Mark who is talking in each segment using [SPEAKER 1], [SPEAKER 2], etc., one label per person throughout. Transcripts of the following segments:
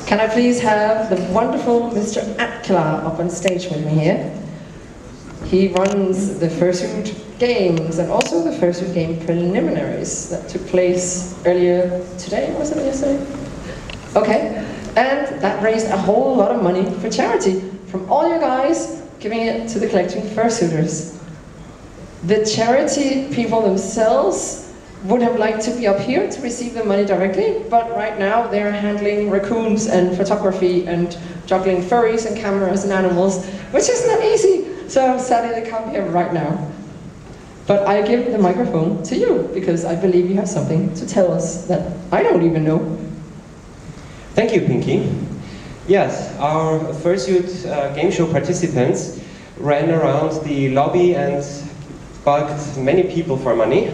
[SPEAKER 1] Can I please have the wonderful Mr. Attila up on stage with me here? He runs the Fursuit Games and also the Fursuit Game preliminaries that took place earlier today, was it yesterday? Okay, and that raised a whole lot of money for charity from all you guys giving it to the collecting fursuiters. The charity people themselves would have liked to be up here to receive the money directly, but right now they're handling raccoons and photography and juggling furries and cameras and animals, which isn't that easy. So sadly they can't be here right now. But I give the microphone to you because I believe you have something to tell us that I don't even know.
[SPEAKER 2] Thank you, Pinky. Yes, our Fursuit game show participants ran around the lobby and bugged many people for money.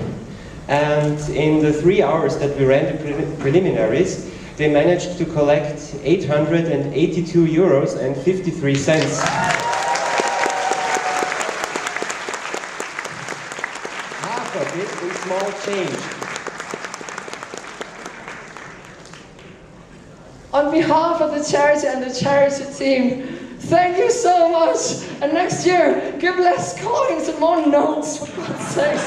[SPEAKER 2] And in the 3 hours that we ran the preliminaries, they managed to collect 882 euros and 53 cents. Half of it in small change.
[SPEAKER 1] On behalf of the charity and the charity team, thank you so much! And next year, give less coins and more notes, for God's sake.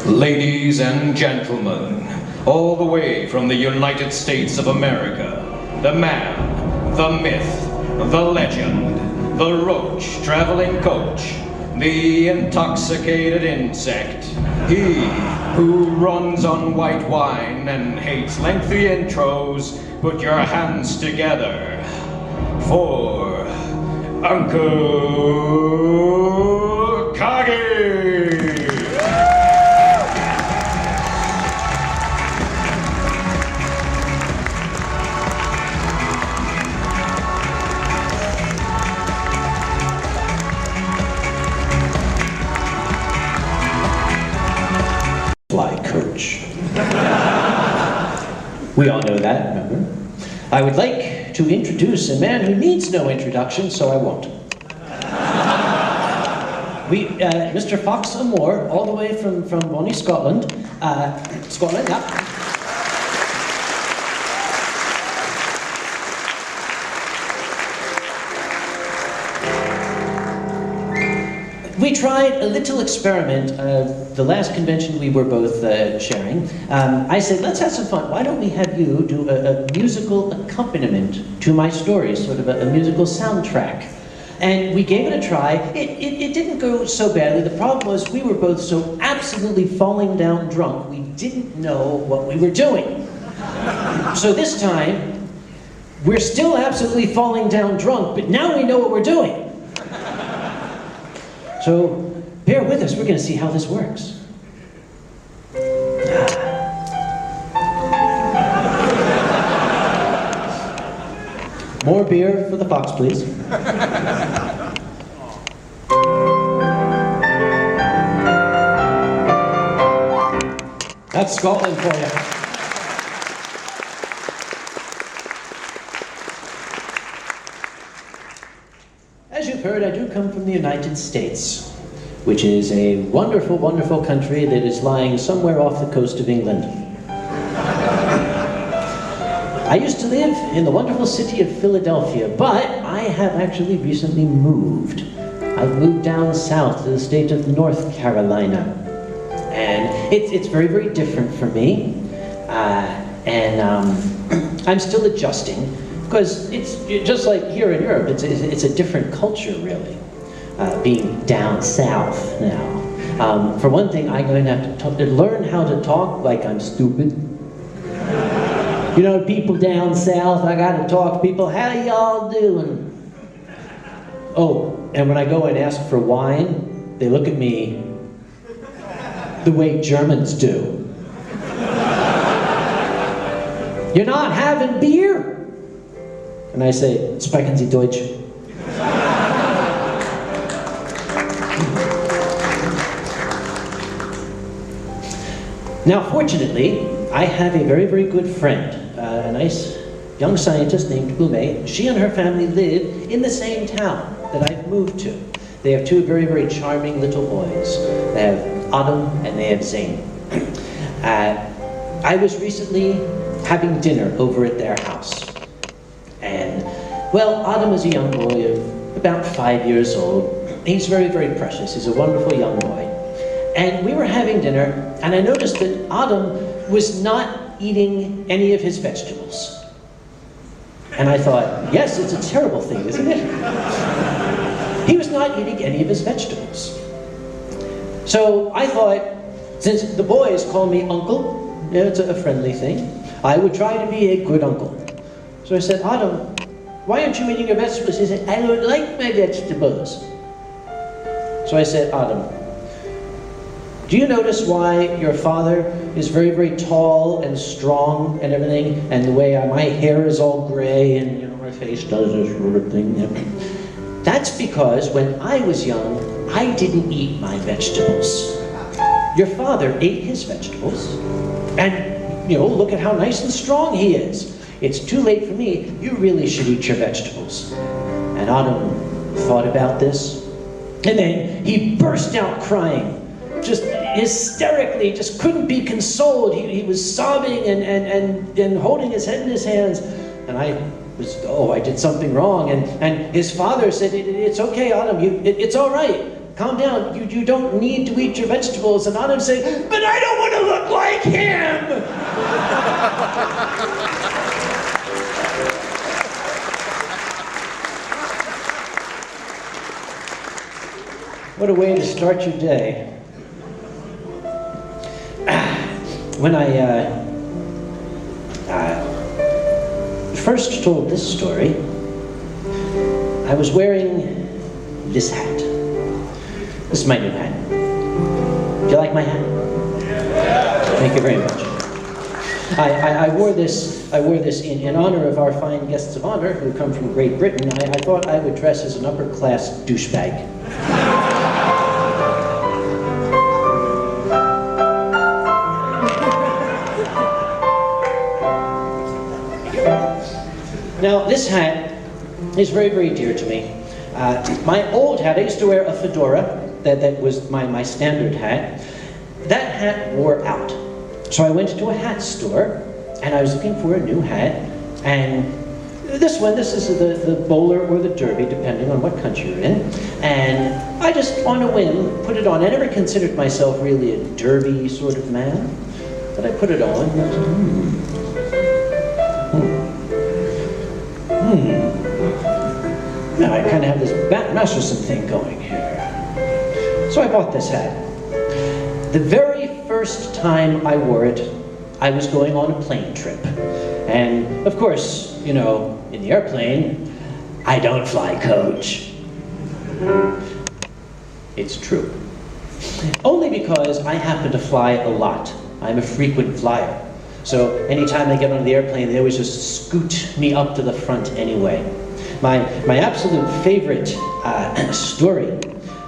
[SPEAKER 3] Ladies and gentlemen, all the way from the United States of America, the man, the myth, the legend, the roach traveling coach, the intoxicated insect, he who runs on white wine and hates lengthy intros, put your hands together for Uncle Kage!
[SPEAKER 4] Coach. We all know that, remember? I would like to introduce a man who needs no introduction, so I won't. Mr. Fox Amore, all the way from Bonnie, Scotland. Scotland, yeah. We tried a little experiment, the last convention we were both sharing. I said, let's have some fun. Why don't we have you do a musical accompaniment to my stories, sort of a musical soundtrack. And we gave it a try. It didn't go so badly. The problem was we were both so absolutely falling down drunk, we didn't know what we were doing. So this time, we're still absolutely falling down drunk, but now we know what we're doing. So, bear with us, we're going to see how this works. More beer for the fox, please. That's Scotland for you. As you've heard, I do come from the United States, which is a wonderful, wonderful country that is lying somewhere off the coast of England. I used to live in the wonderful city of Philadelphia, but I have actually recently moved. I've moved down south to the state of North Carolina. And it's very, very different for me. I'm still adjusting, because it's just like here in Europe, it's a different culture, really, being down south now. For one thing, I'm going to have to learn how to talk like I'm stupid. You know, people down south, I got to talk to people, how y'all doing? Oh, and when I go and ask for wine, they look at me the way Germans do. You're not having beer? And I say, sprechen Sie Deutsch? Now, fortunately, I have a very, very good friend, a nice young scientist named Ume. She and her family live in the same town that I've moved to. They have two very, very charming little boys. They have Adam and they have Zane. I was recently having dinner over at their house. And, well, Adam is a young boy of about 5 years old. He's very, very precious. He's a wonderful young boy. And we were having dinner, and I noticed that Adam was not eating any of his vegetables. And I thought, yes, it's a terrible thing, isn't it? He was not eating any of his vegetables. So I thought, since the boys call me uncle, you know, it's a friendly thing, I would try to be a good uncle. So I said, Adam, why aren't you eating your vegetables? He said, I don't like my vegetables. So I said, Adam, do you notice why your father is very, very tall and strong and everything, and the way my hair is all gray and, you know, my face does this sort of thing? That's because when I was young, I didn't eat my vegetables. Your father ate his vegetables, and, you know, look at how nice and strong he is. It's too late for me. You really should eat your vegetables. And Adam thought about this, and then he burst out crying. Just hysterically, just couldn't be consoled. He was sobbing and holding his head in his hands. And I did something wrong. And his father said, it's okay, Adam, it's all right. Calm down, you don't need to eat your vegetables. And Adam said, but I don't want to look like him! What a way to start your day. When I first told this story, I was wearing this hat. This is my new hat. Do you like my hat? Thank you very much. I wore this in honor of our fine guests of honor who come from Great Britain. I thought I would dress as an upper-class douchebag. Now, this hat is very, very dear to me. My old hat, I used to wear a fedora, that was my standard hat. That hat wore out. So I went to a hat store, and I was looking for a new hat, and this is the bowler or the derby, depending on what country you're in, and I just, on a whim, put it on. I never considered myself really a derby sort of man, but I put it on, and I was Now I kind of have this Masterson thing going here. So I bought this hat. The very first time I wore it, I was going on a plane trip. And of course, you know, in the airplane, I don't fly coach. It's true. Only because I happen to fly a lot. I'm a frequent flyer. So anytime I get on the airplane, they always just scoot me up to the front anyway. My absolute favorite story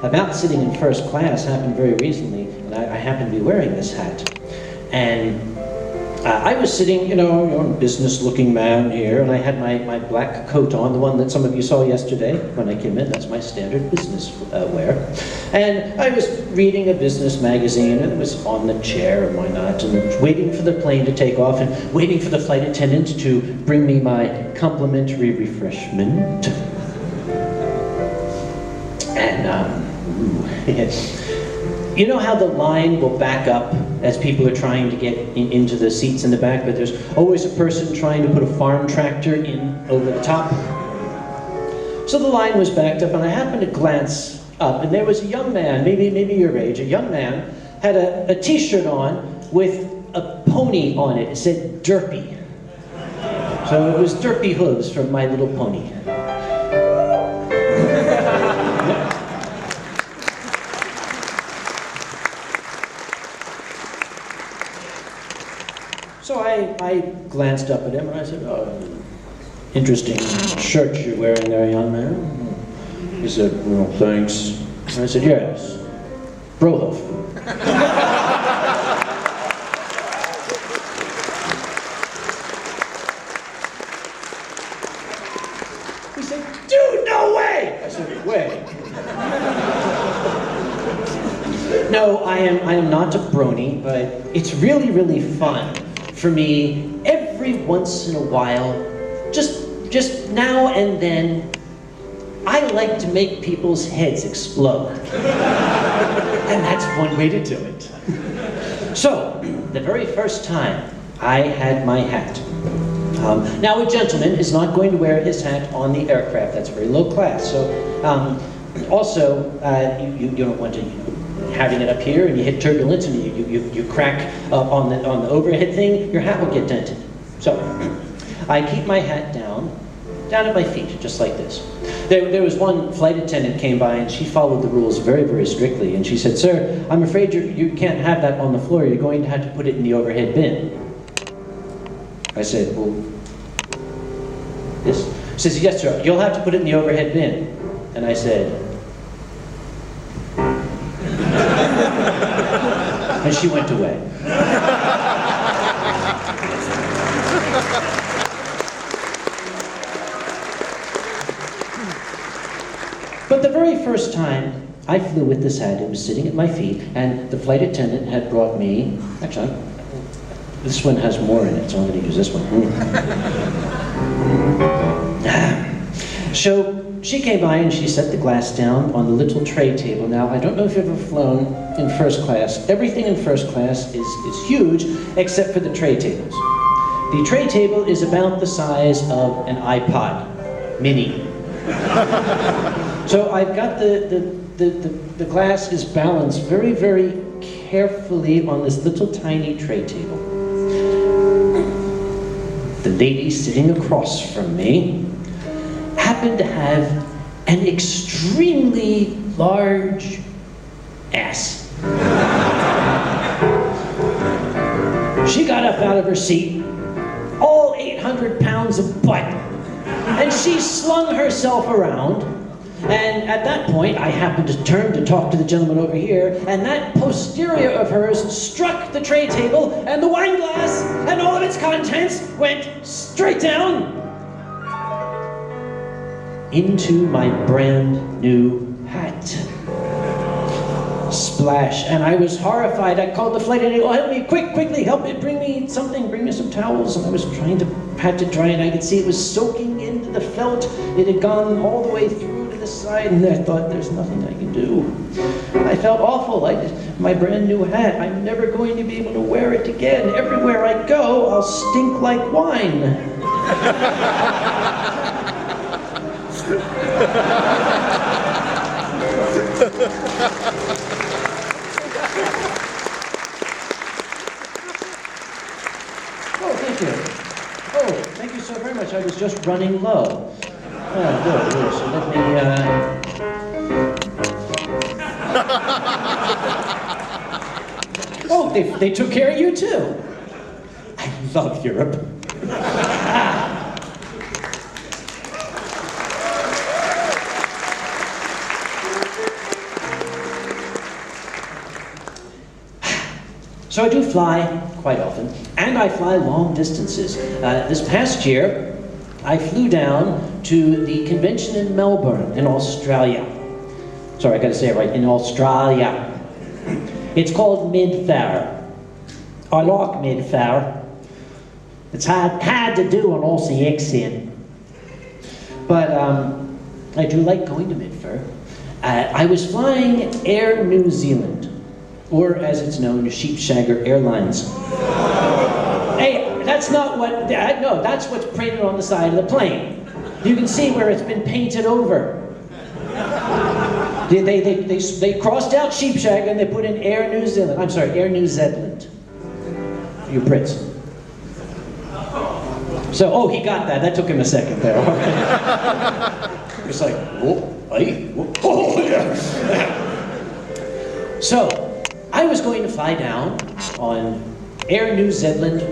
[SPEAKER 4] about sitting in first class happened very recently, and I happened to be wearing this hat. And I was sitting, you know, a business-looking man here, and I had my black coat on, the one that some of you saw yesterday when I came in. That's my standard business wear. And I was reading a business magazine, and it was on the chair and whatnot, and waiting for the plane to take off, and waiting for the flight attendant to bring me my complimentary refreshment. And, you know how the line will back up as people are trying to get into the seats in the back, but there's always a person trying to put a farm tractor in over the top? So the line was backed up, and I happened to glance up, and there was a young man, maybe your age, a young man, had a t-shirt on with a pony on it. It said Derpy. So it was Derpy hooves from My Little Pony. So I glanced up at him and I said, oh, interesting shirt you're wearing there, young man. He said, well, thanks. And I said, yes, Brohoff. He said, dude, no way! I said, way. No, I am not a brony, but it's really, really fun for me every once in a while, just now and then, I like to make people's heads explode. And that's one way to do it. So, the very first time I had my hat. Now, a gentleman is not going to wear his hat on the aircraft. That's very low class. So, also, you don't want to, having it up here and you hit turbulence and you crack on the overhead thing, your hat will get dented. So, I keep my hat down at my feet, just like this. There was one flight attendant came by and she followed the rules very, very strictly. And she said, sir, I'm afraid you can't have that on the floor. You're going to have to put it in the overhead bin. I said, well, this? She says, yes, sir, you'll have to put it in the overhead bin. And I said, and she went away. But the very first time I flew with this hat, it was sitting at my feet, and the flight attendant had brought me, actually, this one has more in it, so I'm going to use this one. So she came by and she set the glass down on the little tray table. Now, I don't know if you've ever flown in first class. Everything in first class is huge, except for the tray tables. The tray table is about the size of an iPod mini. So I've got the glass is balanced very, very carefully on this little tiny tray table. The lady sitting across from me happened to have an extremely large ass. She got up out of her seat, all 800 pounds of butt, and she slung herself around. And at that point, I happened to turn to talk to the gentleman over here, and that posterior of hers struck the tray table, and the wine glass and all of its contents went straight down into my brand new hat. Splash. And I was horrified. I called the flight attendant, oh, help me, quickly, help me, bring me something, bring me some towels. And I was trying to pat it dry, and I could see it was soaking into the felt. It had gone all the way through to the side, and I thought, there's nothing I can do. I felt awful. My brand new hat, I'm never going to be able to wear it again. Everywhere I go, I'll stink like wine. Oh, thank you. Oh, thank you so very much. I was just running low. Oh, good. So let me, Oh, they took care of you too. I love Europe. So I do fly quite often, and I fly long distances. This past year, I flew down to the convention in Melbourne, in Australia. Sorry, I gotta say it right, in Australia. It's called Mid-Fair. I like Mid-Fair. It's hard to do an Aussie accent. But I do like going to Mid-Fair. I was flying Air New Zealand, or as it's known, Sheepshagger Airlines. Hey, that's not what, no, that's what's printed on the side of the plane. You can see where it's been painted over. They crossed out Sheepshagger and they put in Air New Zealand. I'm sorry, Air New Zealand. You Brits. So, oh, he got that. That took him a second there. It's like, whoa, aye, whoa, oh, yeah. So, I was going to fly down on Air New Zealand,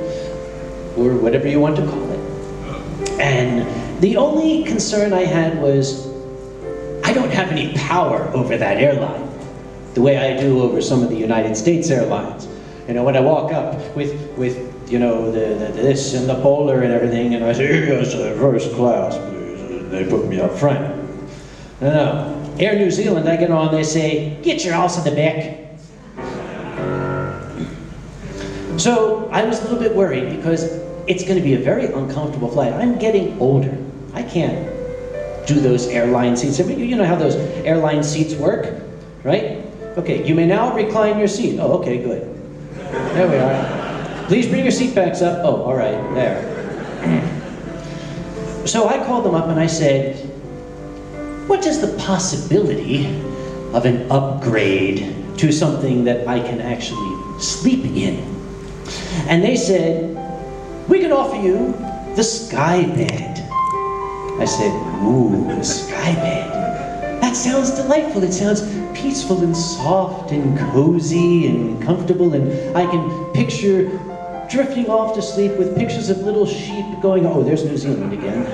[SPEAKER 4] or whatever you want to call it. And The only concern I had was, I don't have any power over that airline, the way I do over some of the United States airlines. You know, when I walk up with you know, the this and the bowler and everything, and I say, yes, first class, please, and they put me up front. No. Air New Zealand, I get on, they say, get your ass in the back. So I was a little bit worried because it's going to be a very uncomfortable flight. I'm getting older. I can't do those airline seats. You know how those airline seats work, right? Okay, you may now recline your seat. Oh, okay, good. There we are. Please bring your seat backs up. Oh, all right, there. So I called them up and I said, what is the possibility of an upgrade to something that I can actually sleep in? And they said, we can offer you the sky bed. I said, ooh, the sky bed. That sounds delightful. It sounds peaceful and soft and cozy and comfortable, and I can picture drifting off to sleep with pictures of little sheep going, oh, there's New Zealand again.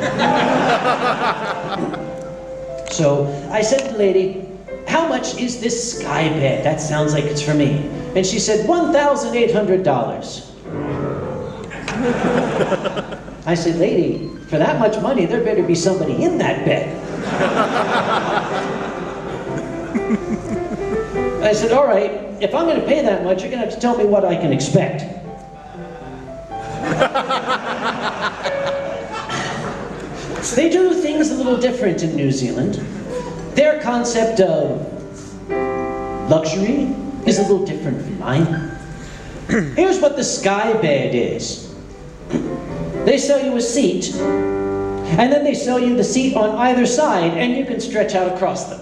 [SPEAKER 4] So I said to the lady, how much is this sky bed? That sounds like it's for me. And she said, $1,800. I said, lady, for that much money, there better be somebody in that bed. I said, all right, if I'm going to pay that much, you're going to have to tell me what I can expect. They do things a little different in New Zealand. Their concept of luxury is a little different from mine. Here's what the sky bed is. They sell you a seat, and then they sell you the seat on either side, and you can stretch out across them.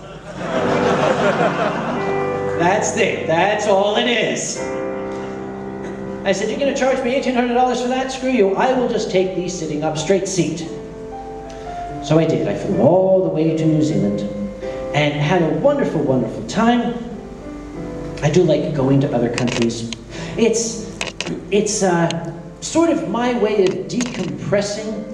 [SPEAKER 4] That's it. That's all it is. I said, you're going to charge me $1,800 for that? Screw you. I will just take the sitting up straight seat. So I did. I flew all the way to New Zealand and had a wonderful, wonderful time. I do like going to other countries. It's sort of my way of decompressing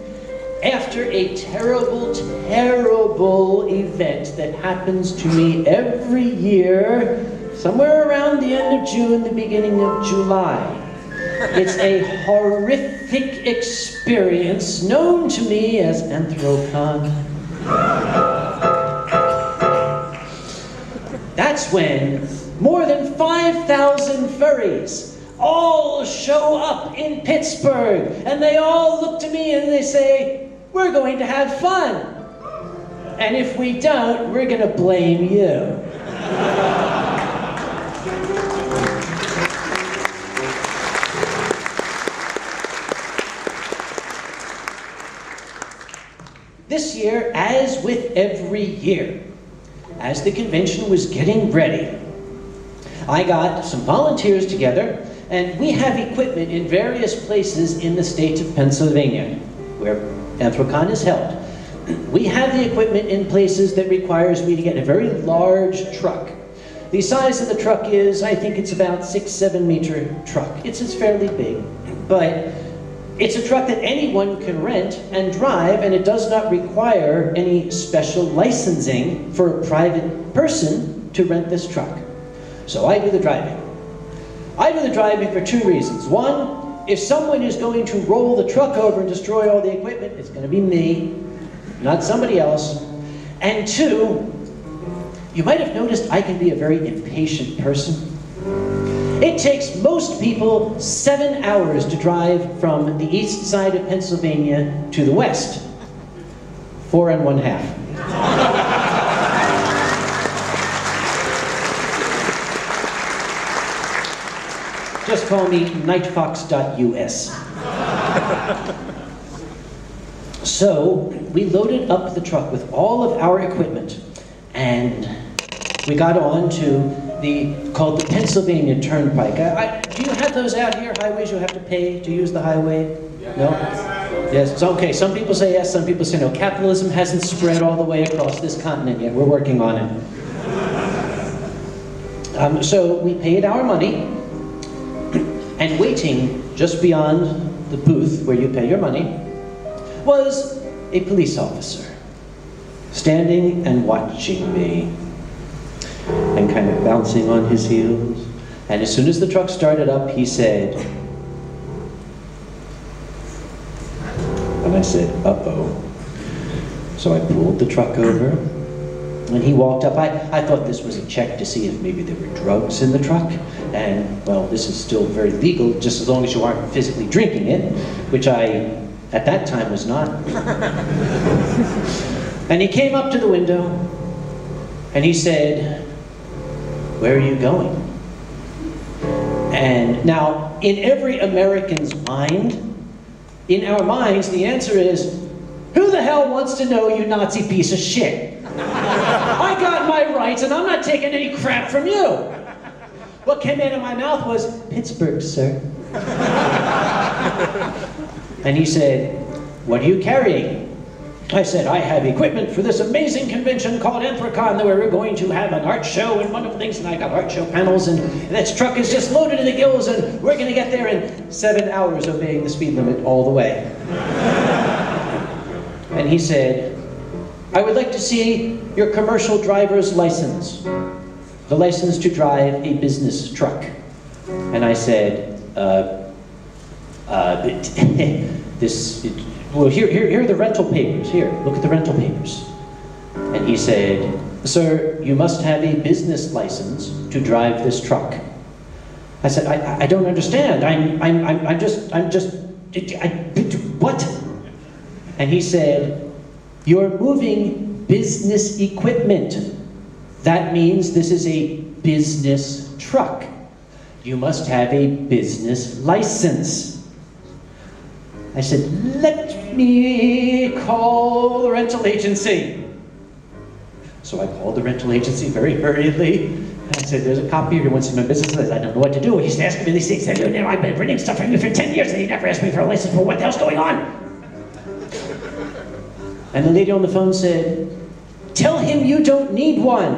[SPEAKER 4] after a terrible, terrible event that happens to me every year, somewhere around the end of June, the beginning of July. It's a horrific experience known to me as Anthropon. That's when more than 5,000 furries all show up in Pittsburgh, and they all look to me and they say, we're going to have fun. And if we don't, we're going to blame you. This year, as with every year, as the convention was getting ready, I got some volunteers together, and we have equipment in various places in the state of Pennsylvania, where Anthrocon is held. We have the equipment in places that requires me to get a very large truck. The size of the truck is, I think it's about 6-7 meter truck. It's fairly big, but it's a truck that anyone can rent and drive, and it does not require any special licensing for a private person to rent this truck. So I do the driving. I do the driving for two reasons. One, if someone is going to roll the truck over and destroy all the equipment, it's going to be me, not somebody else. And two, you might have noticed I can be a very impatient person. It takes most people 7 hours to drive from the east side of Pennsylvania to the west. 4 1/2. Just call me nightfox.us. So we loaded up the truck with all of our equipment, and we got on to called the Pennsylvania Turnpike. Do you have those out here, highways you have to pay to use the highway? No? Yes, it's okay. Some people say yes, some people say no. Capitalism hasn't spread all the way across this continent yet. We're working on it. So we paid our money, and waiting just beyond the booth where you pay your money was a police officer, standing and watching me, and kind of bouncing on his heels. And as soon as the truck started up, he said, and I said, uh-oh. So I pulled the truck over, and he walked up. I thought this was a check to see if maybe there were drugs in the truck. And, well, this is still very legal, just as long as you aren't physically drinking it, which I, at that time, was not. And he came up to the window, and he said, "Where are you going?" And now, in every American's mind, in our minds, the answer is, who the hell wants to know, you Nazi piece of shit? I got my rights, and I'm not taking any crap from you. What came out of my mouth was, "Pittsburgh, sir." And he said, "What are you carrying?" I said, "I have equipment for this amazing convention called Anthrocon, where we're going to have an art show and wonderful things, and I got art show panels, and this truck is just loaded to the gills, and we're going to get there in 7 hours obeying the speed limit all the way." And he said, "I would like to see your commercial driver's license, the license to drive a business truck." And I said, well, here are the rental papers. Here, look at the rental papers." And he said, "Sir, you must have a business license to drive this truck." I said, I don't understand. What?" And he said, "You're moving business equipment. That means this is a business truck. You must have a business license." I said, "Let me call the rental agency." So I called the rental agency very hurriedly. I said, "There's a copy here. Wants my business license. I don't know what to do. He's asking me these things. I've been renting stuff from you for 10 years, and he never asked me for a license. For what the hell's going on?" And the lady on the phone said, "Tell him you don't need one."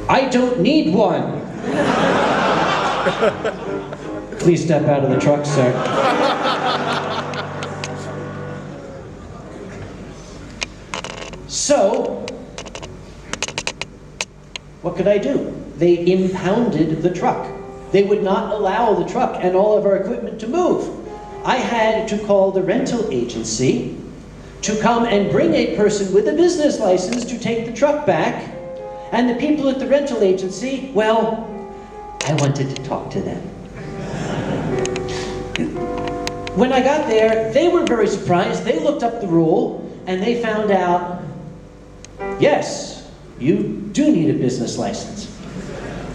[SPEAKER 4] "I don't need one." "Please step out of the truck, sir." So, what could I do? They impounded the truck. They would not allow the truck and all of our equipment to move. I had to call the rental agency to come and bring a person with a business license to take the truck back. And the people at the rental agency, well, I wanted to talk to them. When I got there, they were very surprised. They looked up the rule, and they found out, yes, you do need a business license.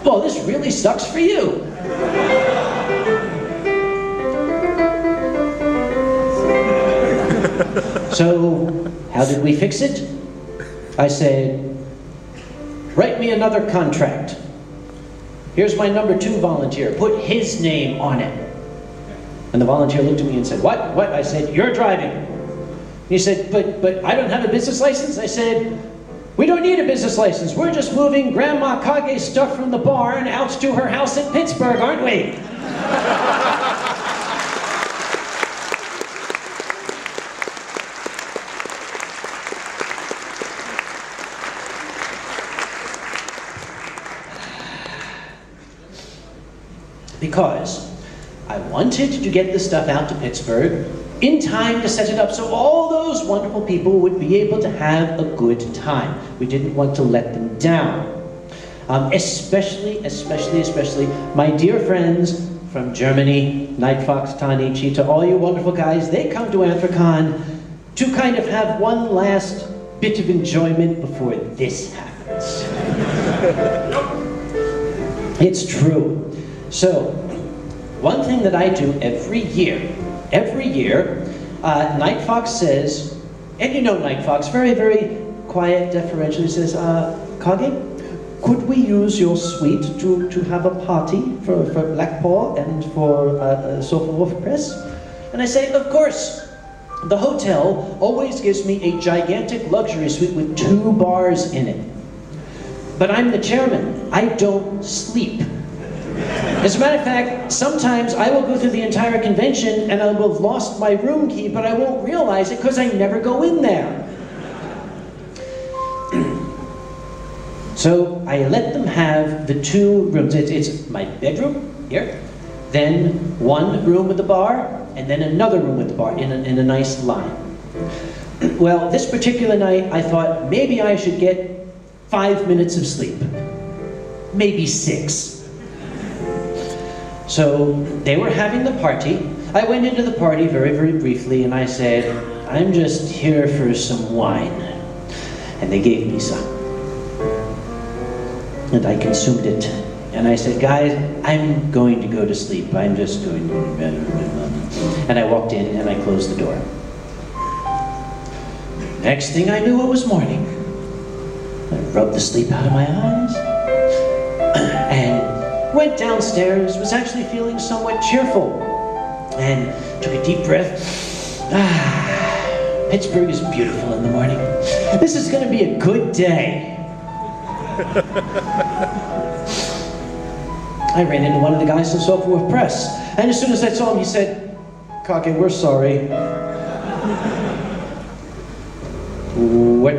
[SPEAKER 4] Well, this really sucks for you. So, how did we fix it? I said, "Write me another contract. Here's my #2 volunteer. Put his name on it." And the volunteer looked at me and said, "What? What?" I said, "You're driving." He said, but I don't have a business license." I said, "We don't need a business license. We're just moving Grandma Kage's stuff from the barn out to her house in Pittsburgh, aren't we?" Because I wanted to get the stuff out to Pittsburgh in time to set it up so all those wonderful people would be able to have a good time. We didn't want to let them down. Especially my dear friends from Germany, Night Fox, Tani, Cheetah, all you wonderful guys, they come to Anthrocon to kind of have one last bit of enjoyment before this happens. It's true. So, one thing that I do every year, Night Fox says, and you know Night Fox, very, very quiet, deferentially says, "Kage, could we use your suite to have a party for Black Paw and for Eurofurence?" And I say, "Of course." The hotel always gives me a gigantic luxury suite with 2 bars in it. But I'm the chairman. I don't sleep. As a matter of fact, sometimes I will go through the entire convention and I will have lost my room key, but I won't realize it because I never go in there. So I let them have the 2 rooms. It's my bedroom here, then one room with the bar, and then another room with the bar in a nice line. Well, this particular night, I thought maybe I should get 5 minutes of sleep. Maybe 6. So they were having the party. I went into the party very, very briefly, and I said, I'm just here for some wine. And they gave me some. And I consumed it. And I said, guys, I'm going to go to sleep. I'm just going to go to bed. And I walked in and I closed the door. Next thing I knew, it was morning. I rubbed the sleep out of my eyes and went downstairs, was actually feeling somewhat cheerful, and took a deep breath. Pittsburgh is beautiful in the morning. This is going to be a good day. I ran into one of the guys in Software Press, and as soon as I saw him, he said, Kage, we're sorry. What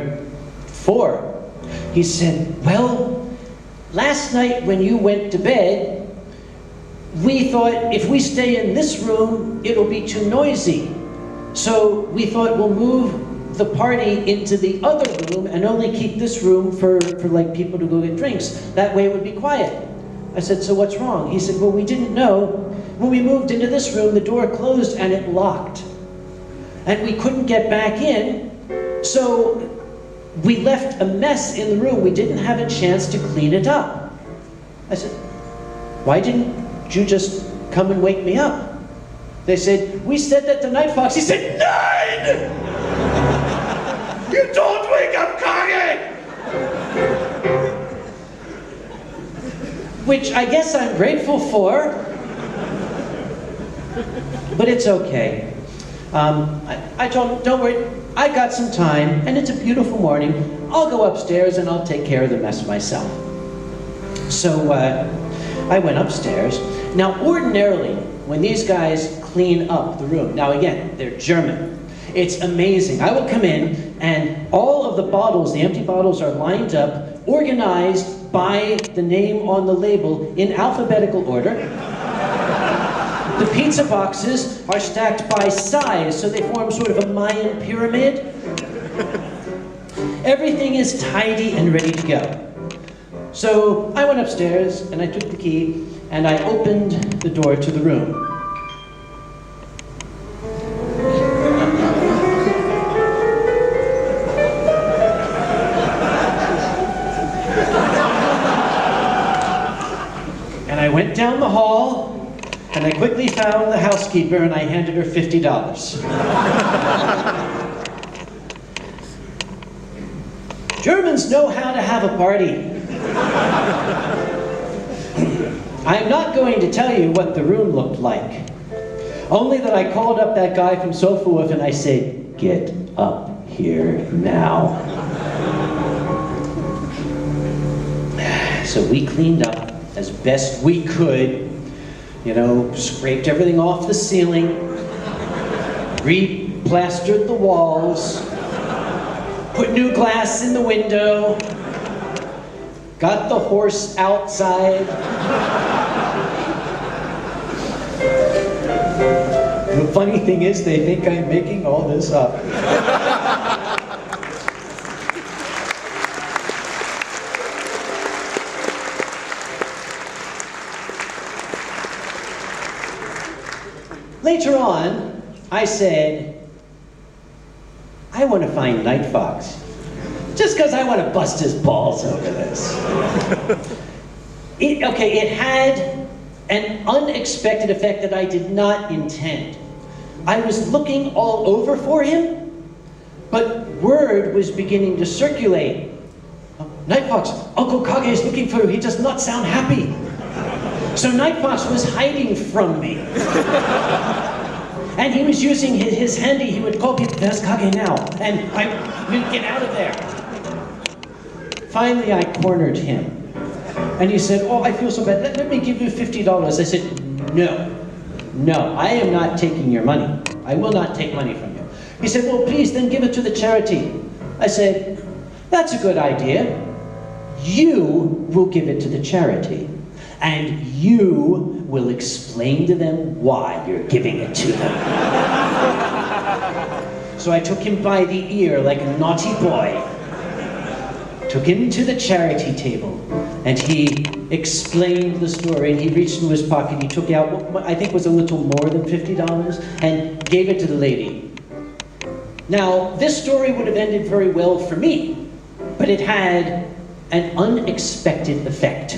[SPEAKER 4] for? He said, well, last night when you went to bed, we thought if we stay in this room, it'll be too noisy. So we thought we'll move the party into the other room and only keep this room for like people to go get drinks. That way it would be quiet. I said, so what's wrong? He said, well, we didn't know. When we moved into this room, the door closed and it locked. And we couldn't get back in, so we left a mess in the room. We didn't have a chance to clean it up. I said, why didn't you just come and wake me up? They said, we said that to Night Fox. He said, 9! You don't wake up Kage! Which I guess I'm grateful for. But it's okay. I told him, don't worry, I got some time, and it's a beautiful morning. I'll go upstairs and I'll take care of the mess myself. So I went upstairs. Now, ordinarily, when these guys clean up the room, now again, they're German. It's amazing. I will come in, and all of the bottles, the empty bottles, are lined up, organized by the name on the label in alphabetical order. The pizza boxes are stacked by size, so they form sort of a Mayan pyramid. Everything is tidy and ready to go. So I went upstairs, and I took the key, and I opened the door to the room. And I went down the hall, and I quickly found the housekeeper, and I handed her $50. Germans know how to have a party. I'm not going to tell you what the room looked like. Only that I called up that guy from Sofawolf and I said, get up here now. So we cleaned up as best we could. You know, scraped everything off the ceiling, re-plastered the walls, put new glass in the window, got the horse outside. The funny thing is, they think I'm making all this up. Later on, I said, I want to find Night Fox. Just because I want to bust his balls over this. It had an unexpected effect that I did not intend. I was looking all over for him, but word was beginning to circulate. Night Fox, Uncle Kage is looking for you. He does not sound happy. So Night Fox was hiding from me. And he was using his handy, he would call people, there's Kage now. And I would get out of there. finally I cornered him. And he said, oh, I feel so bad. Let me give you $50. I said, no, I am not taking your money. I will not take money from you. He said, well, please, then give it to the charity. I said, that's a good idea. You will give it to the charity. And you will explain to them why you're giving it to them. So I took him by the ear like a naughty boy. Took him to the charity table, and he explained the story, and he reached into his pocket, he took out what I think was a little more than $50, and gave it to the lady. Now, this story would have ended very well for me, but it had an unexpected effect.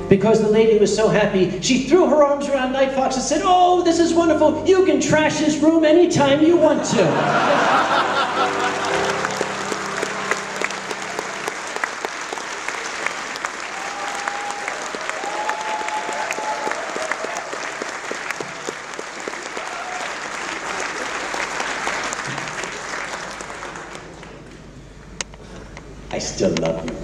[SPEAKER 4] Because the lady was so happy, she threw her arms around Night Fox and said, oh, this is wonderful, you can trash this room anytime you want to. I still love you.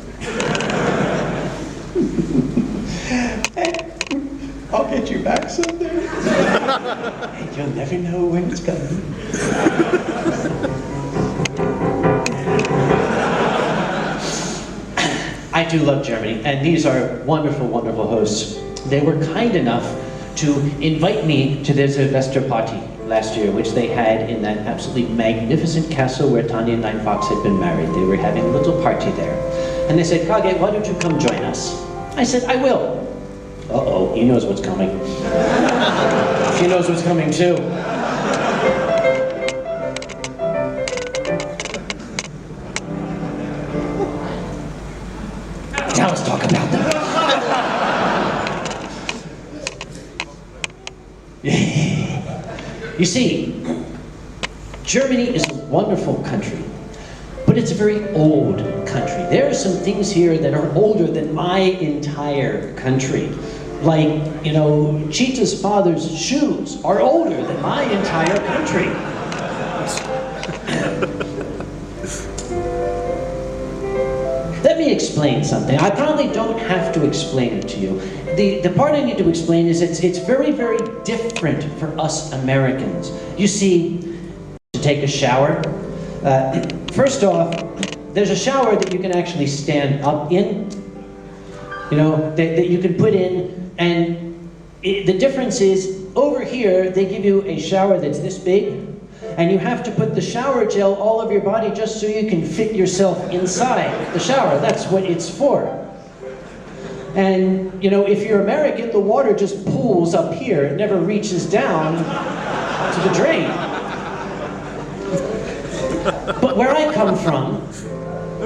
[SPEAKER 4] I'll get you back someday. And you'll never know when it's coming. I do love Germany, and these are wonderful, wonderful hosts. They were kind enough to invite me to their Silvester party last year, which they had in that absolutely magnificent castle where Tanya and Nine Fox had been married. They were having a little party there. And they said, Kage, why don't you come join us? I said, I will. Uh-oh, he knows what's coming. She knows what's coming too. Now let's talk about them. You see, Germany is a wonderful country, but it's a very old country. There are some things here that are older than my entire country. Like, you know, Cheetah's father's shoes are older than my entire country. Let me explain something. I probably don't have to explain it to you. The part I need to explain is it's very, very different for us Americans. You see, to take a shower, first off, there's a shower that you can actually stand up in, you know, that you can put in, and the difference is, over here, they give you a shower that's this big, and you have to put the shower gel all over your body just so you can fit yourself inside the shower. That's what it's for. And, you know, if you're American, the water just pools up here. It never reaches down to the drain. But where I come from,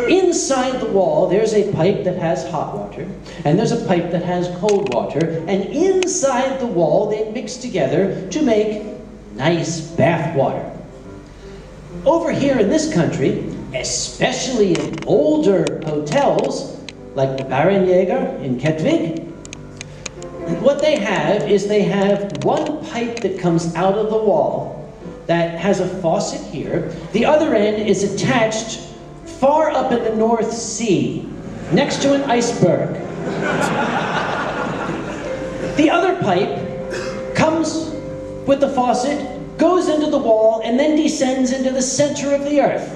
[SPEAKER 4] inside the wall, there's a pipe that has hot water, and there's a pipe that has cold water, and inside the wall, they mix together to make nice bath water. Over here in this country, especially in older hotels, like the Barenjäger in Kettwig, what they have is they have one pipe that comes out of the wall that has a faucet here. The other end is attached far up in the North Sea, next to an iceberg. The other pipe comes with the faucet, goes into the wall, and then descends into the center of the earth.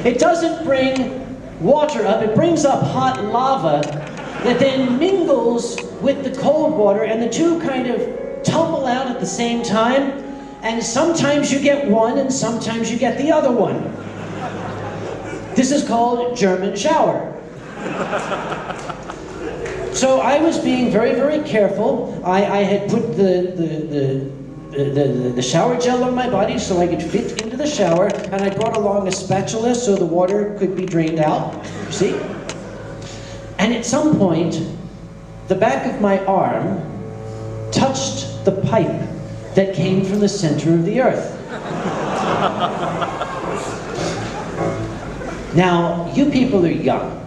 [SPEAKER 4] It doesn't bring water up, it brings up hot lava that then mingles with the cold water, and the two kind of tumble out at the same time, and sometimes you get one and sometimes you get the other one. This is called German shower. So I was being very, very careful. I had put the shower gel on my body so I could fit into the shower, and I brought along a spatula so the water could be drained out, you see? And at some point, the back of my arm touched the pipe that came from the center of the earth. Now, you people are young.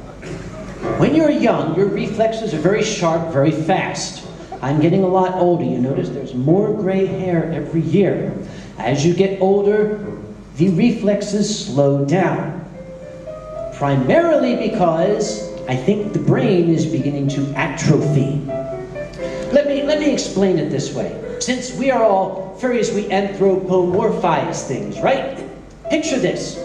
[SPEAKER 4] When you're young, your reflexes are very sharp, very fast. I'm getting a lot older. You notice there's more gray hair every year. As you get older, the reflexes slow down. primarily because I think the brain is beginning to atrophy. Let me explain it this way. Since we are all furries, we anthropomorphize things, right? Picture this.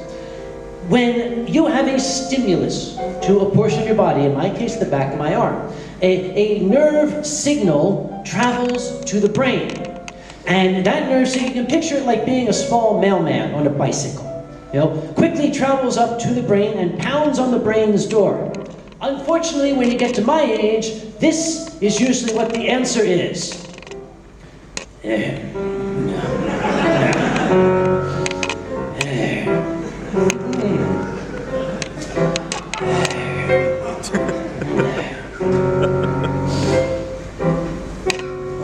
[SPEAKER 4] When you have a stimulus to a portion of your body, in my case the back of my arm, a nerve signal travels to the brain. And that nerve signal, you can picture it like being a small mailman on a bicycle. You know, quickly travels up to the brain and pounds on the brain's door. Unfortunately, when you get to my age, this is usually what the answer is.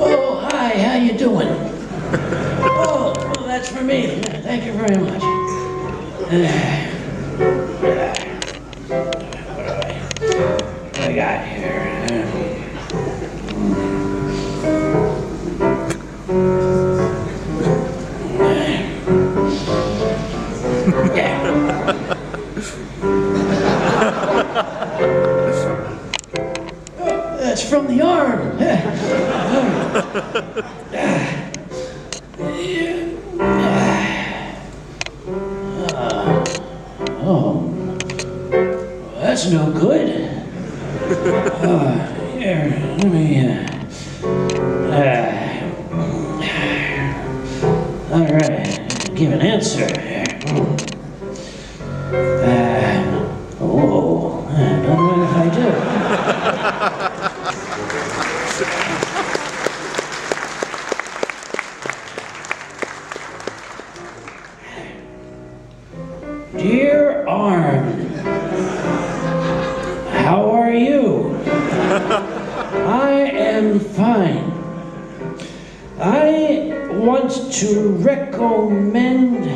[SPEAKER 5] Oh, hi, how you doing? Oh, that's for me. Thank you very much. What do I got here? That's from the arm. Oh, that's no good. Here, let me. All right, give an answer. I don't know if I do. Dear arm, how are you? I am fine. I want to recommend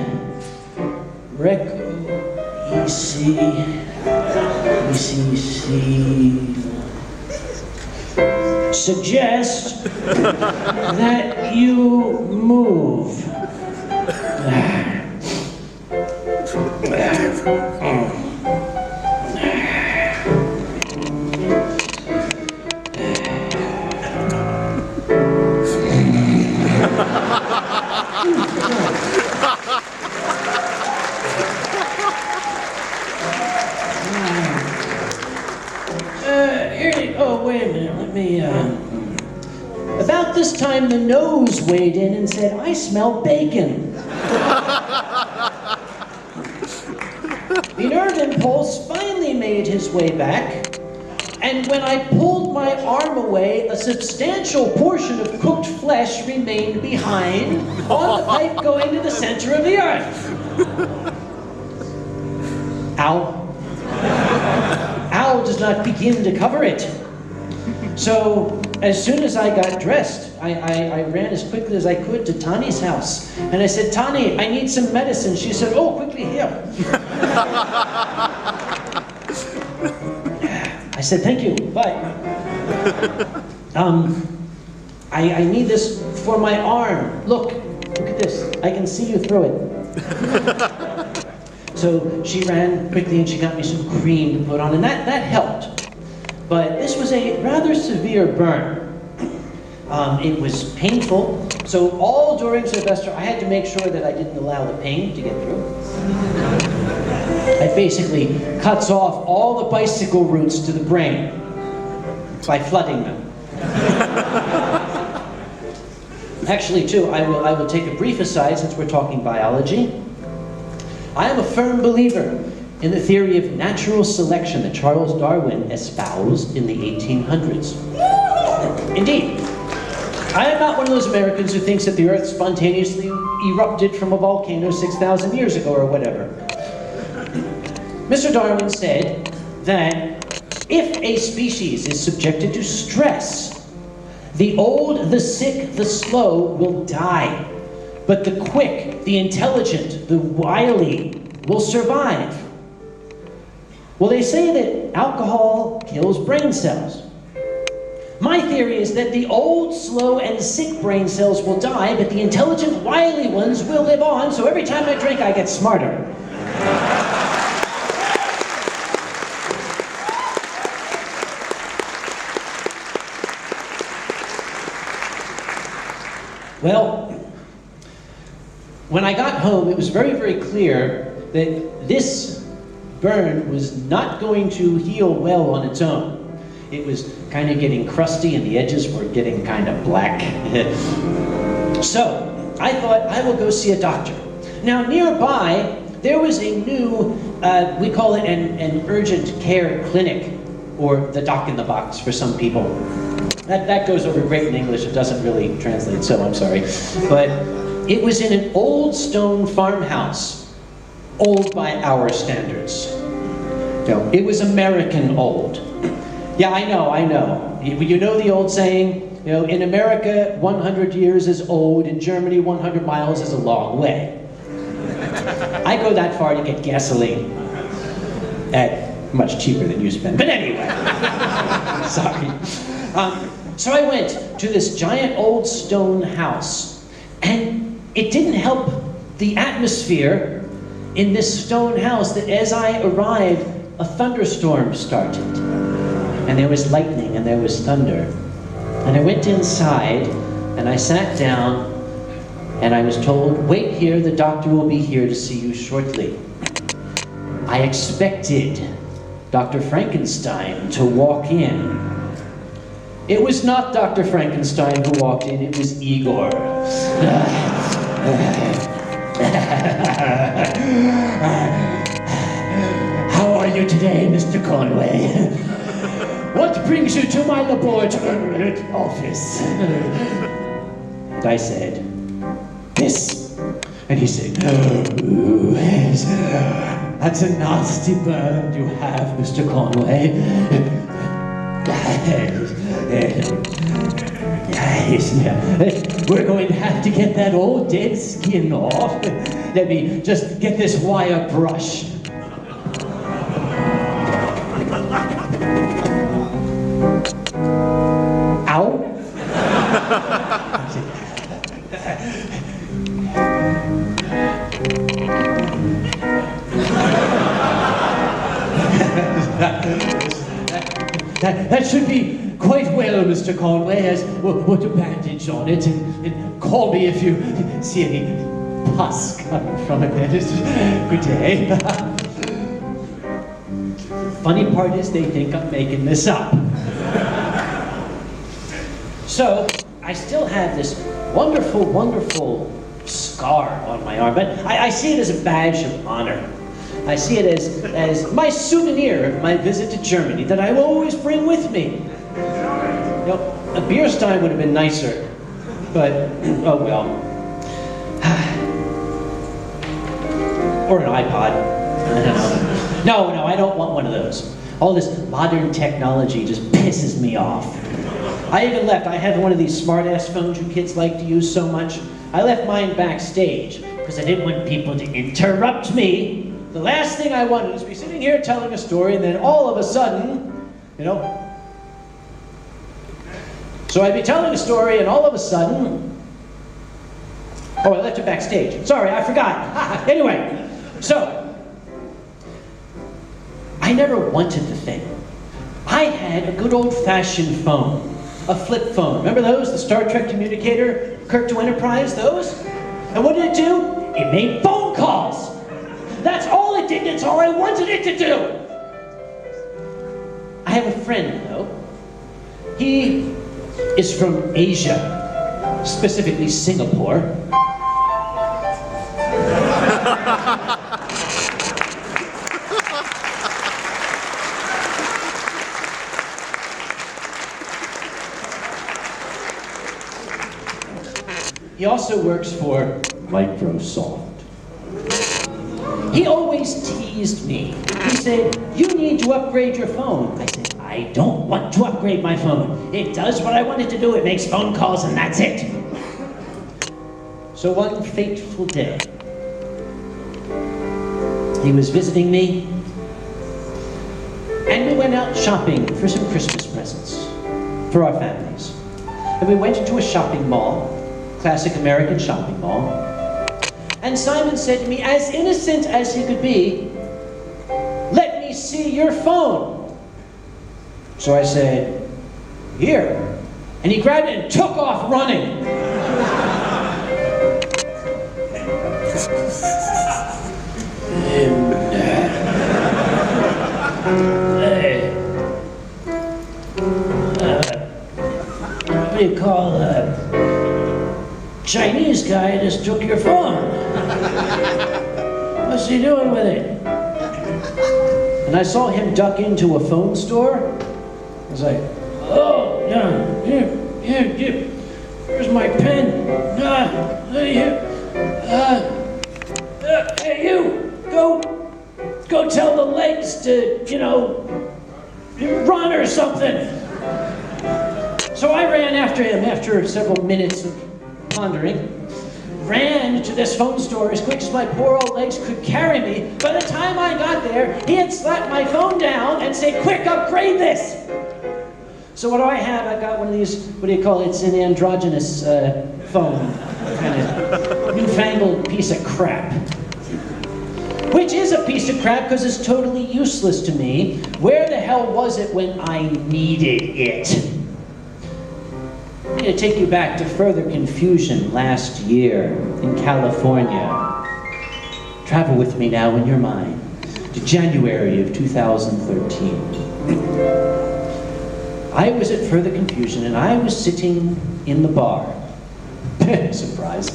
[SPEAKER 5] suggest that you move. Oh, wait a minute, let me, About this time, the nose weighed in and said, I smell bacon. The nerve impulse finally made his way back, and when I pulled my arm away, a substantial portion of cooked flesh remained behind on the pipe going to the center of the earth. Ow. Ow does not begin to cover it. So, as soon as I got dressed, I ran as quickly as I could to Tani's house. And I said, Tani, I need some medicine. She said, oh, quickly here. I said, thank you, bye. I need this for my arm. Look at this. I can see you through it. So she ran quickly and she got me some cream to put on, and that helped. But this was a rather severe burn. It was painful, so all during Sylvester, I had to make sure that I didn't allow the pain to get through. It basically cuts off all the bicycle routes to the brain by flooding them. Actually, too, I will take a brief aside since we're talking biology. I am a firm believer in the theory of natural selection that Charles Darwin espoused in the 1800s. Indeed, I am not one of those Americans who thinks that the Earth spontaneously erupted from a volcano 6,000 years ago or whatever. Mr. Darwin said that if a species is subjected to stress, the old, the sick, the slow will die, but the quick, the intelligent, the wily will survive. Well, they say that alcohol kills brain cells. My theory is that the old, slow, and sick brain cells will die, but the intelligent, wily ones will live on, so every time I drink, I get smarter. Well, when I got home, it was very, very clear that this burn was not going to heal well on its own. It was kind of getting crusty and the edges were getting kind of black. So I thought I will go see a doctor. Now nearby, there was a new, we call it an urgent care clinic, or the doc in the box for some people. That goes over great in English, it doesn't really translate, so I'm sorry. But it was in an old stone farmhouse, old by our standards. No, it was American old. Yeah, I know. You know the old saying, you know, in America, 100 years is old, in Germany, 100 miles is a long way. I go that far to get gasoline. Much cheaper than you spend, but anyway. Sorry. So I went to this giant old stone house, and it didn't help the atmosphere in this stone house that as I arrived, a thunderstorm started. And there was lightning and there was thunder. And I went inside and I sat down and I was told, wait here, the doctor will be here to see you shortly. I expected Dr. Frankenstein to walk in. It was not Dr. Frankenstein who walked in, it was Igor. How are you today, Mr. Conway? What brings you to my laboratory office? And I said, this. And he said, oh, yes. That's a nasty burn you have, Mr. Conway. Yes. We're going to have to get that old dead skin off. Let me just get this wire brushed. Ow. That should be quite well, Mr. Conway, as we'll put a bandage on it and call me if you see any pus coming from it. Good day. Funny part is they think I'm making this up. So, I still have this wonderful, wonderful scar on my arm, but I see it as a badge of honor. I see it as my souvenir of my visit to Germany that I will always bring with me. You know, a beer stein would have been nicer, but oh well. Or an iPod. I don't know. No, I don't want one of those. All this modern technology just pisses me off. I even left. I had one of these smart-ass phones you kids like to use so much. I left mine backstage because I didn't want people to interrupt me. The last thing I wanted is to be sitting here telling a story and then all of a sudden, you know. So I'd be telling a story and all of a sudden, oh, I left it backstage. Sorry, I forgot. Anyway, so I never wanted the thing. I had a good old-fashioned phone. A flip phone. Remember those? The Star Trek communicator, Kirk to Enterprise, those? And what did it do? It made phone calls. That's all it did. That's all I wanted it to do. I have a friend, though. He is from Asia, specifically Singapore. He also works for Microsoft. He always teased me. He said, you need to upgrade your phone. I said, I don't want to upgrade my phone. It does what I want it to do. It makes phone calls and that's it. So one fateful day, he was visiting me and we went out shopping for some Christmas presents for our families. And we went into a shopping mall, classic American shopping mall. And Simon said to me, as innocent as he could be, let me see your phone. So I said, here. And he grabbed it and took off running. What do you call Chinese guy just took your phone. What's he doing with it? And I saw him duck into a phone store. I was like, oh, yeah, here, here's my pen. Hey, you, go tell the legs to, run or something. So I ran after him after several minutes of pondering. Ran to this phone store as quick as my poor old legs could carry me. By the time I got there, he had slapped my phone down and said, quick, upgrade this! So what do I have? I got one of these, what do you call it? It's an androgynous phone. Kind of newfangled piece of crap. Which is a piece of crap because it's totally useless to me. Where the hell was it when I needed it? I'm going to take you back to further confusion last year in California. Travel with me now in your mind to January of 2013. I was at further confusion and I was sitting in the bar. Surprise.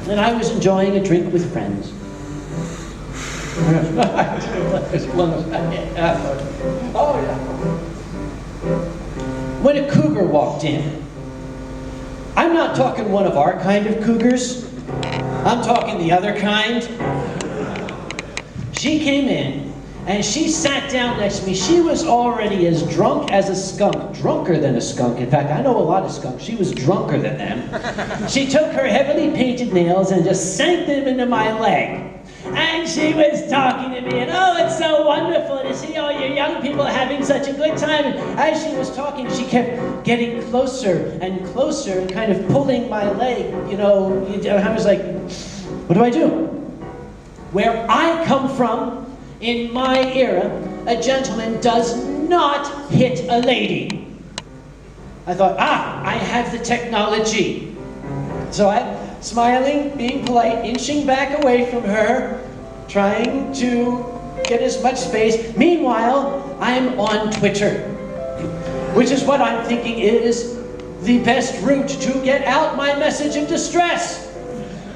[SPEAKER 5] And I was enjoying a drink with friends. Oh, yeah. When a cougar walked in. I'm not talking one of our kind of cougars. I'm talking the other kind. She came in and she sat down next to me. She was already as drunk as a skunk, drunker than a skunk. In fact, I know a lot of skunks. She was drunker than them. She took her heavily painted nails and just sank them into my leg. And she was talking to me, and oh, it's so wonderful to see all you young people having such a good time. And as she was talking, she kept getting closer and closer and kind of pulling my leg, I was like, what do I do? Where I come from, in my era, a gentleman does not hit a lady. I thought, I have the technology. So I'm smiling, being polite, inching back away from her, trying to get as much space. Meanwhile, I'm on Twitter, which is what I'm thinking is the best route to get out my message of distress,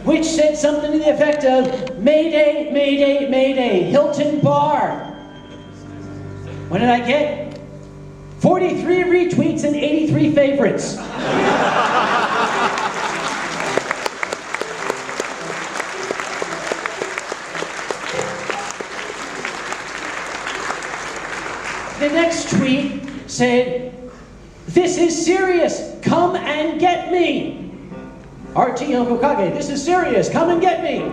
[SPEAKER 5] which said something to the effect of, Mayday, Mayday, Mayday, Hilton Bar. What did I get? 43 retweets and 83 favorites. The next tweet said, this is serious, come and get me. RT Uncle Kage, this is serious, come and get me.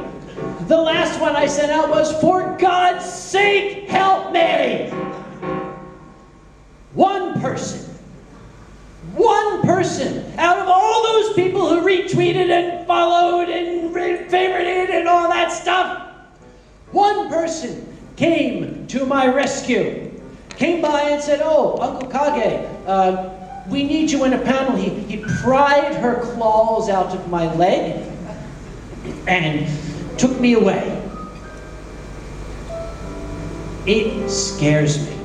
[SPEAKER 5] The last one I sent out was, for God's sake, help me. One person out of all those people who retweeted and followed and favorited and all that stuff, one person came to my rescue. Came by and said, oh, Uncle Kage, we need you in a panel. He pried her claws out of my leg and took me away. It scares me.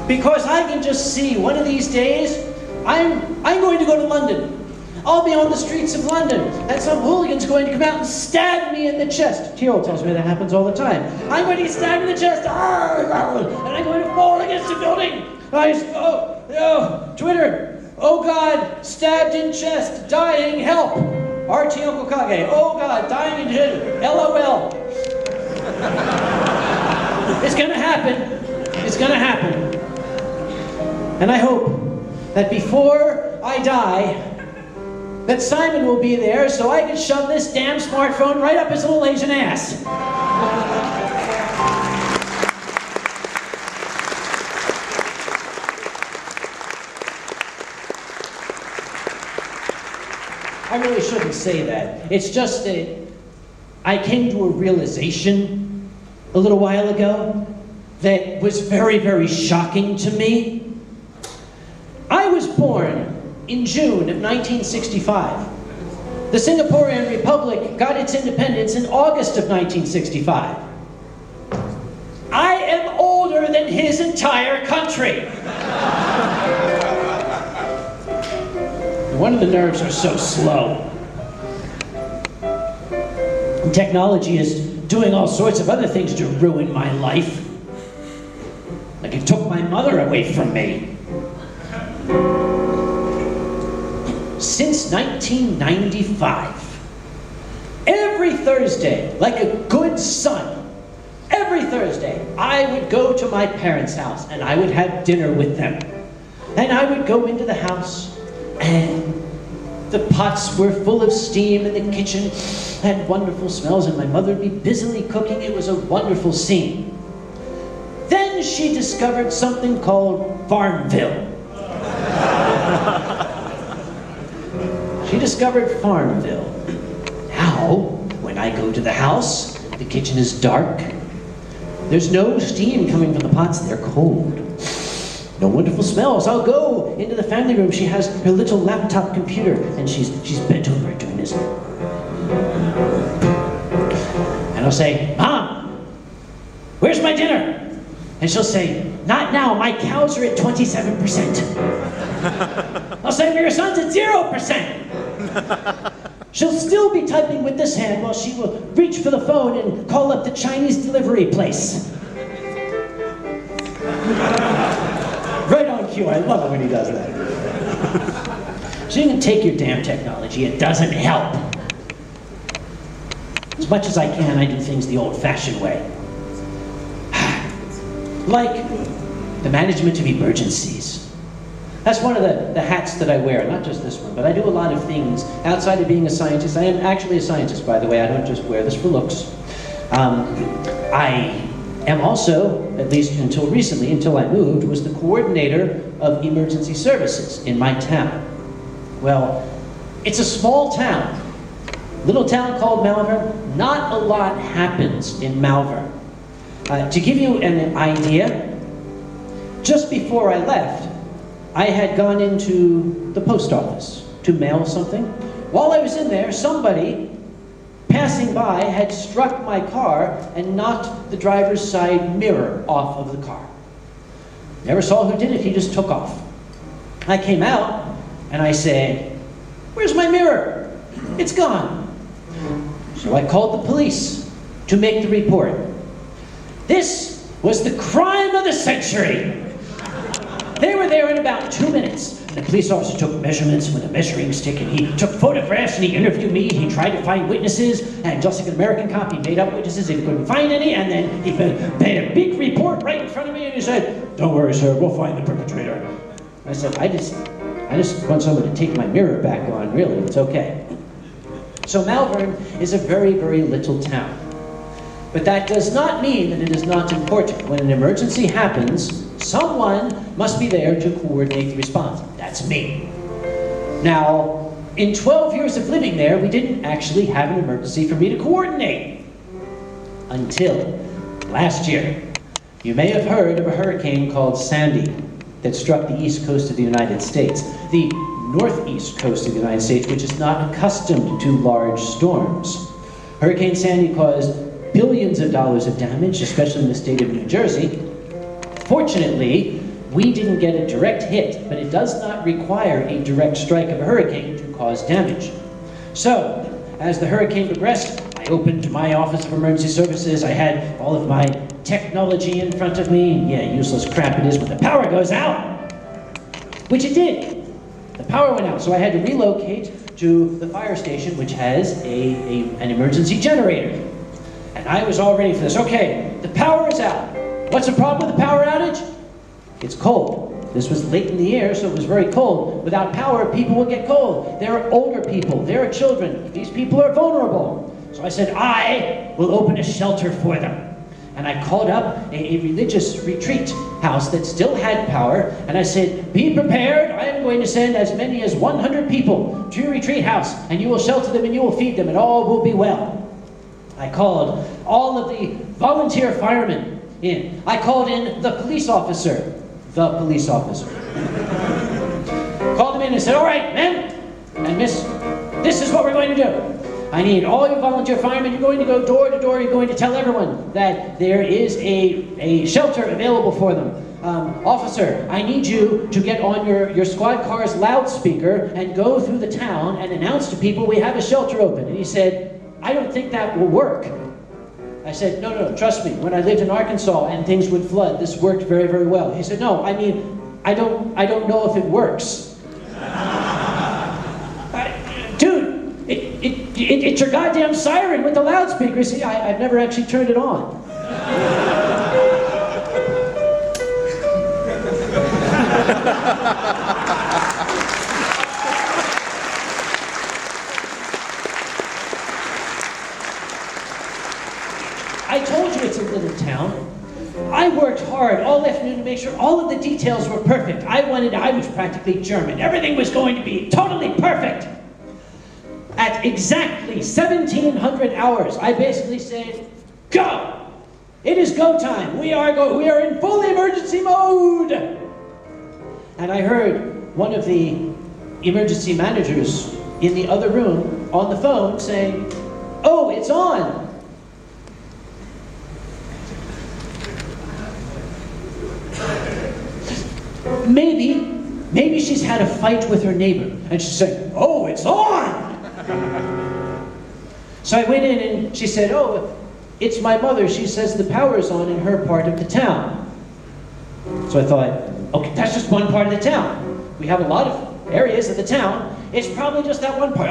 [SPEAKER 5] Because I can just see one of these days, I'm going to go to London. I'll be on the streets of London, and some hooligan's going to come out and stab me in the chest. Tio tells me that happens all the time. I'm going to get stabbed in the chest, and I'm going to fall against a building. Twitter, oh God, stabbed in chest, dying, help. RT Uncle Kage, oh God, dying in chest, LOL. It's gonna happen. It's gonna happen. And I hope that before I die, that Simon will be there so I can shove this damn smartphone right up his little Asian ass. I really shouldn't say that. It's just that I came to a realization a little while ago that was very, very shocking to me. I was born in June of 1965. The Singaporean Republic got its independence in August of 1965. I am older than his entire country. No wonder the nerves are so slow. Technology is doing all sorts of other things to ruin my life. Like it took my mother away from me. Since 1995, every Thursday, like a good son, every Thursday, I would go to my parents' house and I would have dinner with them. And I would go into the house and the pots were full of steam and the kitchen had wonderful smells and my mother would be busily cooking. It was a wonderful scene. Then she discovered something called Farmville. She discovered Farmville. Now, when I go to the house, the kitchen is dark. There's no steam coming from the pots, they're cold. No wonderful smells. I'll go into the family room. She has her little laptop computer and she's bent over doing this. And I'll say, Mom, where's my dinner? And she'll say, not now, my cows are at 27%. I'll say, but your son's at 0%. She'll still be typing with this hand while she will reach for the phone and call up the Chinese delivery place. Right on cue, I love it when he does that. So you can take your damn technology, it doesn't help. As much as I can, I do things the old-fashioned way. Like the management of emergencies. That's one of the hats that I wear, not just this one, but I do a lot of things outside of being a scientist. I am actually a scientist, by the way. I don't just wear this for looks. I am also, at least until recently, until I moved, was the coordinator of emergency services in my town. Well, it's a small town. Little town called Malvern. Not a lot happens in Malvern. To give you an idea, just before I left, I had gone into the post office to mail something. While I was in there, somebody passing by had struck my car and knocked the driver's side mirror off of the car. Never saw who did it, he just took off. I came out and I said, where's my mirror? It's gone. So I called the police to make the report. This was the crime of the century. They were there in about 2 minutes. The police officer took measurements with a measuring stick and he took photographs and he interviewed me. He tried to find witnesses and just like an American cop, he made up witnesses if he couldn't find any, and then he made a big report right in front of me and he said, don't worry, sir, we'll find the perpetrator. I said, I just want someone to take my mirror back on, really, it's okay. So Malvern is a very, very little town. But that does not mean that it is not important. When an emergency happens, someone must be there to coordinate the response. That's me. Now, in 12 years of living there, we didn't actually have an emergency for me to coordinate. Until last year. You may have heard of a hurricane called Sandy that struck the east coast of the United States. The northeast coast of the United States, which is not accustomed to large storms. Hurricane Sandy caused billions of dollars of damage, especially in the state of New Jersey. Fortunately, we didn't get a direct hit, but it does not require a direct strike of a hurricane to cause damage. So, as the hurricane progressed, I opened my Office of Emergency Services. I had all of my technology in front of me. Yeah, useless crap it is when the power goes out. Which it did. The power went out, so I had to relocate to the fire station, which has an emergency generator. And I was all ready for this. Okay, the power is out. What's the problem with the power outage? It's cold. This was late in the year, so it was very cold. Without power, people will get cold. There are older people, there are children. These people are vulnerable. So I said, I will open a shelter for them. And I called up a religious retreat house that still had power, and I said, be prepared, I am going to send as many as 100 people to your retreat house, and you will shelter them and you will feed them, and all will be well. I called all of the volunteer firemen in. I called in the police officer. Called him in and said, all right, men and miss, This is what we're going to do. I need all your volunteer firemen. You're going to go door to door. You're going to tell everyone that there is a shelter available for them. Officer, I need you to get on your squad car's loudspeaker and go through the town and announce to people we have a shelter open. And he said, I don't think that will work. I said, no, trust me. When I lived in Arkansas and things would flood, this worked very, very well. He said, no, I mean, I don't know if it works. Dude, it's your goddamn siren with the loudspeaker. See, I've never actually turned it on. I told you it's a little town. I worked hard all afternoon to make sure all of the details were perfect. I was practically German. Everything was going to be totally perfect. At exactly 1700 hours, I basically said, go! It is go time. We are in full emergency mode. And I heard one of the emergency managers in the other room on the phone saying, oh, it's on. Maybe she's had a fight with her neighbor, and she's saying, oh, it's on! So I went in and she said, oh, it's my mother. She says the power's on in her part of the town. So I thought, okay, that's just one part of the town. We have a lot of areas of the town. It's probably just that one part.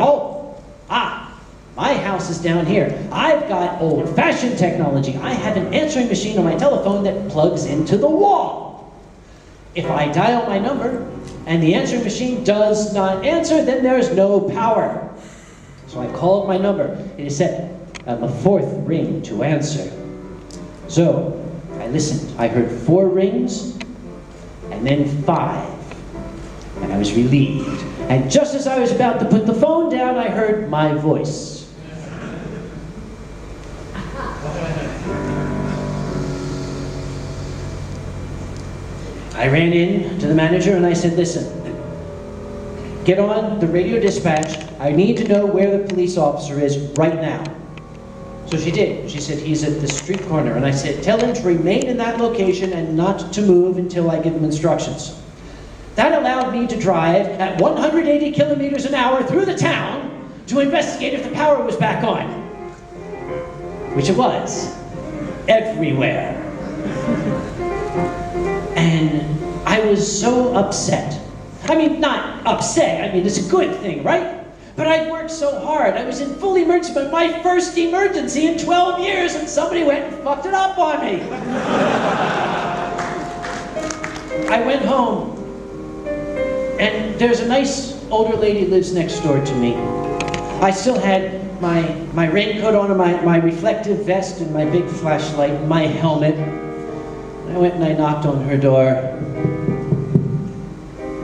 [SPEAKER 5] My house is down here. I've got old-fashioned technology. I have an answering machine on my telephone that plugs into the wall. If I dial my number and the answering machine does not answer, then there's no power. So I called my number. It said, a fourth ring to answer. So I listened. I heard 4 rings and then 5. And I was relieved. And just as I was about to put the phone down, I heard my voice. I ran in to the manager and I said, listen, get on the radio dispatch. I need to know where the police officer is right now. So she did. She said, he's at the street corner. And I said, tell him to remain in that location and not to move until I give him instructions. That allowed me to drive at 180 kilometers an hour through the town to investigate if the power was back on. Which it was. Everywhere. And I was so upset. I mean, not upset. I mean, it's a good thing, right? But I'd worked so hard. I was in full emergency, but my first emergency in 12 years, and somebody went and fucked it up on me. I went home, and there's a nice older lady lives next door to me. I still had my raincoat on, and my reflective vest, and my big flashlight, and my helmet. I went and I knocked on her door.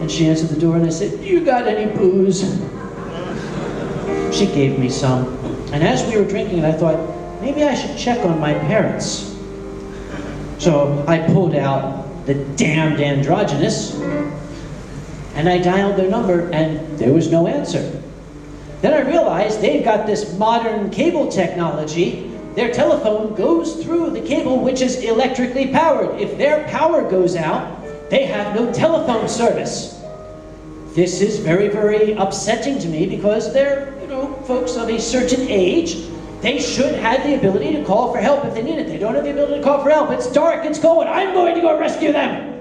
[SPEAKER 5] And she answered the door and I said, you got any booze? She gave me some. And as we were drinking, I thought, maybe I should check on my parents. So I pulled out the damned androgynous and I dialed their number and there was no answer. Then I realized they've got this modern cable technology. Their telephone goes through the cable, which is electrically powered. If their power goes out, they have no telephone service. This is very, very upsetting to me because they're, folks of a certain age. They should have the ability to call for help if they need it. They don't have the ability to call for help. It's dark, it's cold. I'm going to go rescue them.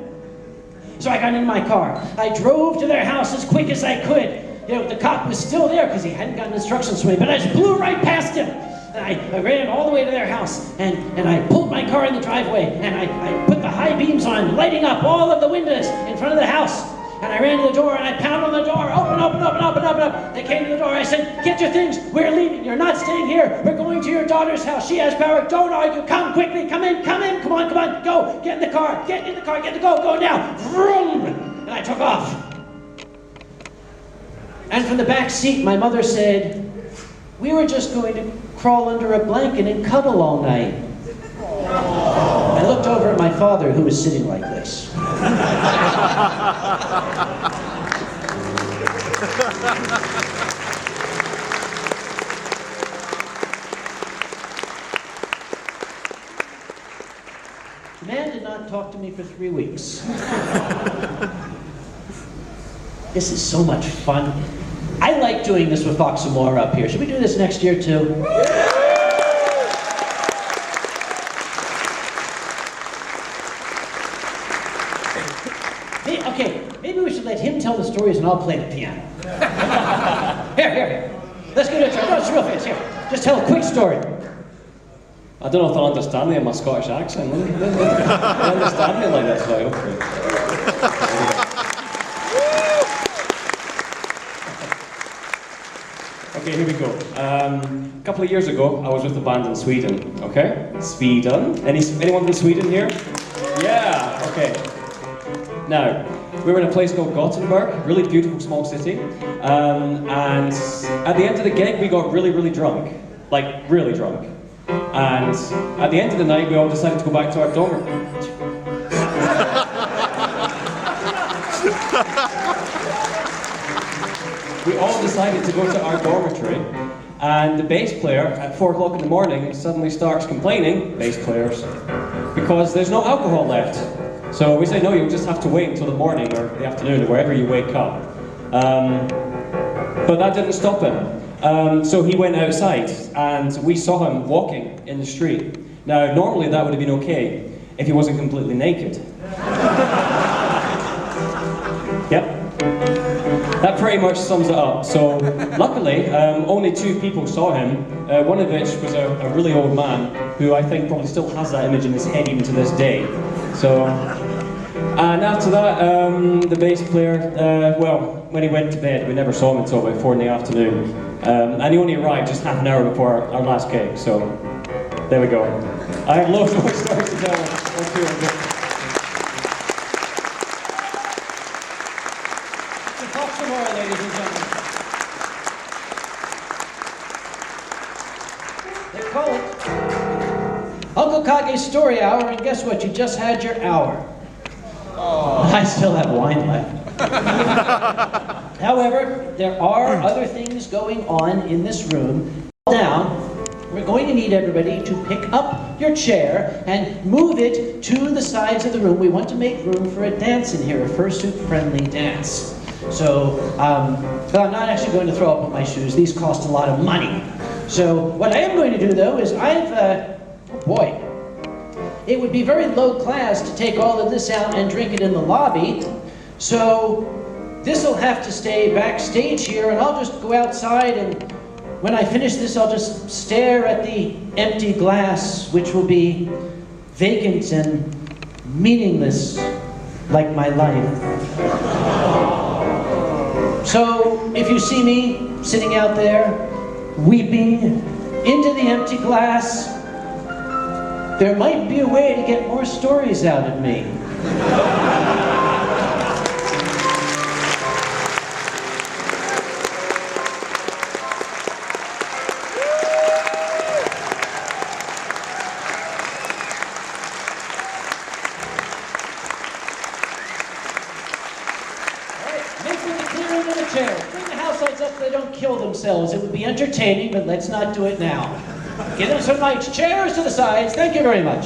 [SPEAKER 5] So I got in my car. I drove to their house as quick as I could. The cop was still there because he hadn't gotten instructions from me, but I just blew right past him. I ran all the way to their house, and I pulled my car in the driveway, and I put the high beams on, lighting up all of the windows in front of the house. And I ran to the door, and I pounded on the door. Open, open, open, open, open up. They came to the door. I said, get your things. We're leaving. You're not staying here. We're going to your daughter's house. She has power. Don't argue. Come quickly. Come in. Come in. Come on. Come on. Go. Get in the car. Get in the car. Get the go. Go now. Vroom. And I took off. And from the back seat, my mother said, we were just going to crawl under a blanket and cuddle all night. I looked over at my father, who was sitting like this. not talk to me for 3 weeks. This is so much fun. I like doing this with Fox and More up here. Should we do this next year too? Okay, maybe we should let him tell the stories and I'll play the piano. Here. Let's get it. No, it's real fast. Here, just tell a quick story.
[SPEAKER 6] I don't know if they'll understand me in my Scottish accent. They understand me like this, right? Okay, here we go. A couple of years ago, I was with a band in Sweden, okay? Sweden. Anyone from Sweden here? Yeah, okay. Now, we were in a place called Gothenburg, really beautiful small city. And at the end of the gig, we got really, really drunk. Like, really drunk. And at the end of the night, we all decided to go back to our dormitory. We all decided to go to our dormitory, and the bass player at 4 o'clock in the morning suddenly starts complaining, bass players, because there's no alcohol left. So we say, no, you'll just have to wait until the morning or the afternoon or wherever you wake up. But that didn't stop him. So he went outside, and we saw him walking in the street. Now, normally that would have been okay if he wasn't completely naked. Yep. That pretty much sums it up. So, luckily, only 2 people saw him, one of which was a really old man, who I think probably still has that image in his head even to this day. So, and after that, the bass player, well, when he went to bed, we never saw him until about 4 in the afternoon. And he only arrived just half an hour before our last gig, so there we go. I have loads more stories to tell.
[SPEAKER 5] Talk some more, ladies and gentlemen. They call it Uncle Kage's Story Hour, and guess what? You just had your hour. Oh. I still have wine left. However, there are other things going on in this room. Now, we're going to need everybody to pick up your chair and move it to the sides of the room. We want to make room for a dance in here, a fursuit-friendly dance. So, but I'm not actually going to throw up on my shoes. These cost a lot of money. So, what I am going to do, though, is oh boy. It would be very low class to take all of this out and drink it in the lobby. So, this will have to stay backstage here, and I'll just go outside, and when I finish this, I'll just stare at the empty glass, which will be vacant and meaningless, like my life. So, if you see me sitting out there, weeping into the empty glass, there might be a way to get more stories out of me. Bring the house lights up so they don't kill themselves. It would be entertaining, but let's not do it now. Give them some lights. Chairs to the sides. Thank you very much.